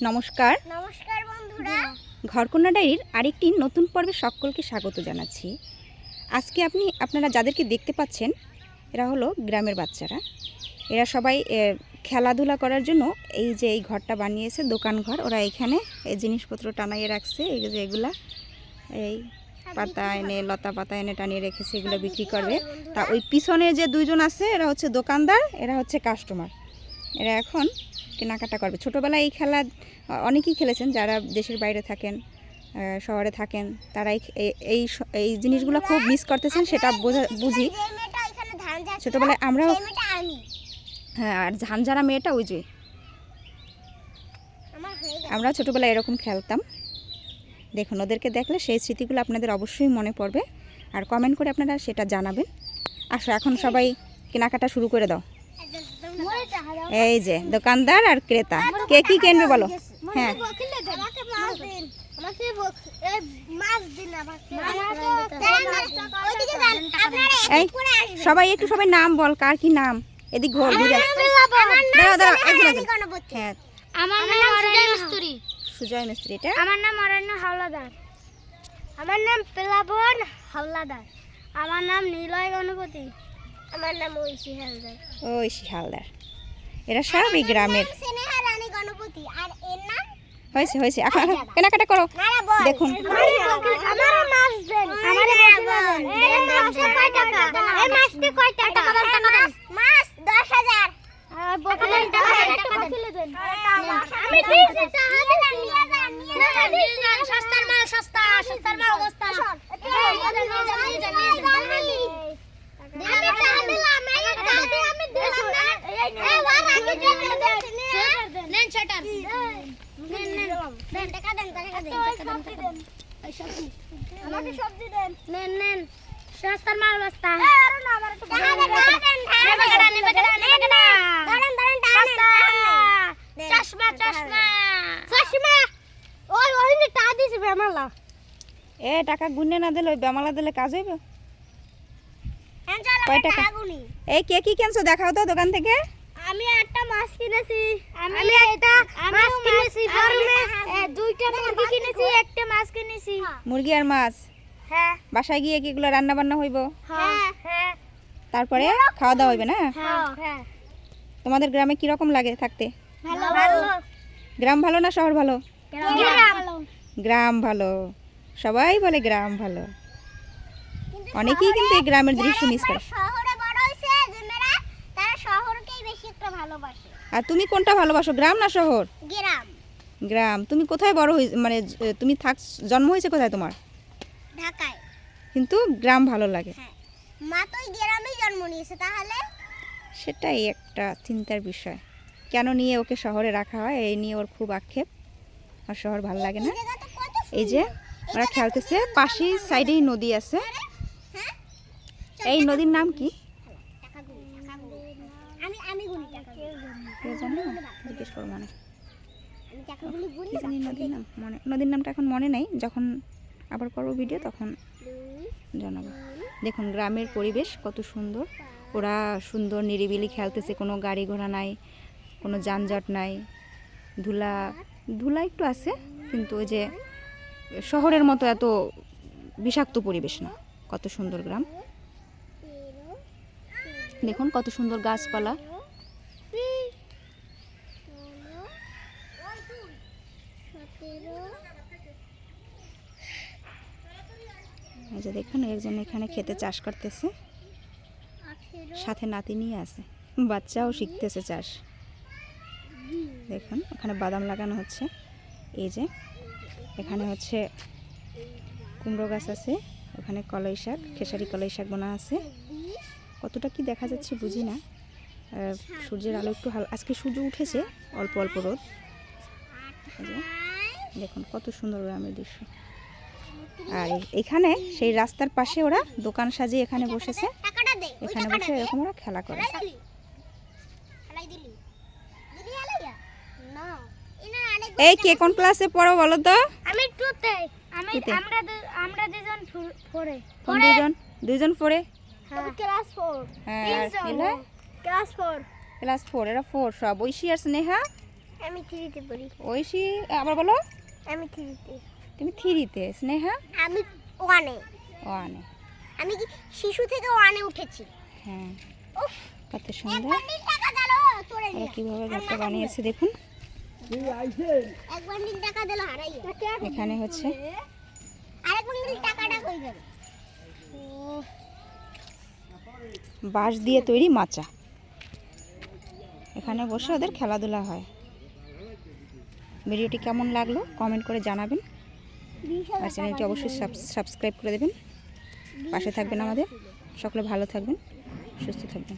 নমস্কার নমস্কার বন্ধুরা, ঘরকন্যা ডায়েরির আরেকটি নতুন পর্বে সকলকে স্বাগত জানাচ্ছি। আজকে আপনারা যাদেরকে দেখতে পাচ্ছেন এরা হলো গ্রামের বাচ্চারা। এরা সবাই খেলাধুলা করার জন্য এই ঘরটা বানিয়েছে, দোকান ঘর। ওরা এখানে এই জিনিসপত্র টানাইয়ে রাখছে, এই যে এগুলা এই পাতা এনে লতা পাতা এনে টানিয়ে রেখেছে, এগুলো বিক্রি করবে। তা ওই পিছনে যে দুইজন আছে এরা হচ্ছে দোকানদার, এরা হচ্ছে কাস্টমার। এরা এখন কেনাকাটা করবে। ছোটোবেলায় এই খেলা অনেকেই খেলেছেন, যারা দেশের বাইরে থাকেন, শহরে থাকেন, তারা এই জিনিসগুলো খুব মিস করতেছেন, সেটা বুঝি। ছোটোবেলায় আমরাও, হ্যাঁ, আর ঝানঝারা মেয়েটা ওই যে আমরা ছোটোবেলায় এরকম খেলতাম। দেখুন, ওদেরকে দেখলে সেই স্মৃতিগুলো আপনাদের অবশ্যই মনে পড়বে, আর কমেন্ট করে আপনারা সেটা জানাবেন। আসো এখন সবাই কেনাকাটা শুরু করে দাও। এই যে দোকানদার আর ক্রেতা, কে কি কিনবে বলো? হ্যাঁ, এই সবাই একটু সবাই নাম বল, কার কি নাম? এদিক ঘোর ঘুরে। হ্যাঁ, আমার নাম সুজয় মিস্ত্রি। সুজয় মিস্ত্রি। এটা আমার নাম অরণ্য হাওলাদার। আমার নাম প্লাবন হাওলাদার। আমার নাম নিলয় গণপতি। আমার নাম ঐশী হালদার। ঐশী হালদার। এরা সবই গ্রামের। স্নেহা রানী গণপতি। আর এর নাম হয়েছে হয়েছে, এখন কেনাকাটা করো। দেখুন, আমার মাছ দেন, আমার বল। এই মাছটা কয় টাকা? এই মাছটা কয় টাকা? মাছ 10,000। আর বকলেন টাকা কিলো দেন। আমি দিয়েছি, নিয়ে যান। সস্তার মাল, সস্তার মাল অবস্থা। সস্তার মাল বস্তা। এ টাকা গুনে না দিলে, ওই বেমালা দিলে কাজ হইবে। কয় টাকা? এই কে কি কিনছো দেখাও তো দোকান থেকে। আমি একটা মাছ কিনেছি, আমি এটা মাছ কিনেছি, দুইটা মুরগি কিনেছি, একটা মাছ কিনেছি। মুরগি আর মাছ? হ্যাঁ। বাসায় গিয়ে কি এগুলো রান্না বান্না হইব? হ্যাঁ হ্যাঁ। তারপরে খাওয়া দাওয়া হইবে না? হ্যাঁ। তোমাদের গ্রামে কি রকম লাগে থাকতে? ভালো ভালো। গ্রাম ভালো না শহর ভালো? গ্রাম ভালো। গ্রাম ভালো, সবাই বলে গ্রাম ভালো। অনেকেই কিন্তু এই গ্রামের দৃশ্য মিস করে। শহরে বড় হইছে যারা, তারা শহরকেই বেশি একটা ভালোবাসে। আর তুমি কোনটা ভালোবাসো, গ্রাম না শহর? গ্রাম। গ্রাম। তুমি কোথায় বড় হই, মানে তুমি জন্ম হয়েছে কোথায় তোমার? ঢাকায়। কিন্তু গ্রাম ভালো লাগে। হ্যাঁ, মা তো গ্রামেই জন্ম নিয়েছে, তাহলে সেটাই একটা চিন্তার বিষয়, কেন নিয়ে ওকে শহরে রাখা হয়, এই নিয়ে ওর খুব আক্ষেপ। আর শহর ভালো লাগে না। এই যে ওরা খেলতেছে, পাশেই সাইডেই নদী আছে। এই নদীর নাম কি? আমি গুনি টাকা। কেউ জানে? জিজ্ঞেস করো। মানে কি জানি নদীর নাম, নদীর নামটা এখন মনে নেই, যখন আবার করবো ভিডিও তখন জানাবো। দেখুন গ্রামের পরিবেশ কত সুন্দর। ওরা সুন্দর নিরিবিলি খেলতেছে, কোনো গাড়ি ঘোড়া নাই, কোনো যানজট নাই। ধুলা একটু আছে, কিন্তু ওই যে শহরের মতো এত বিষাক্ত পরিবেশ না। কত সুন্দর গ্রাম। দেখুন কত সুন্দর গাছপালা। এই যে দেখুন, একজন এখানে খেতে চাষ করতেছে, সাথে নাতি নিয়ে আছে, বাচ্চাও শিখতেছে চাষ। দেখুন ওখানে বাদাম লাগানো হচ্ছে। এই যে এখানে হচ্ছে কুমড়ো গাছ আছে, ওখানে কলই শাক, খেসারি কলই শাক বোনা আছে। কতটা কি দেখা যাচ্ছে বুঝি না, সূর্যের আলো একটু আজকে সূর্য উঠেছে, অল্প অল্প রোদ। দেখুন কত সুন্দর গ্রামের দৃশ্য। আর এখানে সেই রাস্তার পাশে ওরা দোকান সাজিয়ে এখানে বসেছে, এখানে বসে এরকম ওরা খেলা করে। এই কে কোন ক্লাসে পড়ো বলো তো? আমি 2তে। আমরা দুজন 4-এ। কোন দুজন 4-এ? ক্লাস 4। হ্যাঁ, ক্লাস 4। এরা 4 সব। ঐশী আর স্নেহা আমি 3-তে পড়ি। ঐশী আবার বলো। আমি 3-তে। তুমি 3-তে। স্নেহা? আমি 1-এ। 1-এ। আমি কি শিশু থেকে 1-এ উঠেছি। হ্যাঁ, উফ, কত এক সুন্দর। বান্ডিল টাকা দিলো তোরে ওরা দিয়ে। কীভাবে ঘরটা বানিয়েছে দেখুন। এক বান্ডিল টাকা দিলো হারাইয়া। এখানে হচ্ছে আরেক বান্ডিল টাকাটা কই গেল? বাঁশ দিয়ে তৈরি মাচা। এখানে বসে ওদের খেলাধুলা হয়। ভিডিওটি কেমন লাগলো কমেন্ট করে জানাবেন। আর চ্যানেলটি অবশ্যই সাবস্ক্রাইব করে দেবেন। পাশে থাকবেন আমাদের। সকলে ভালো থাকবেন, সুস্থ থাকবেন।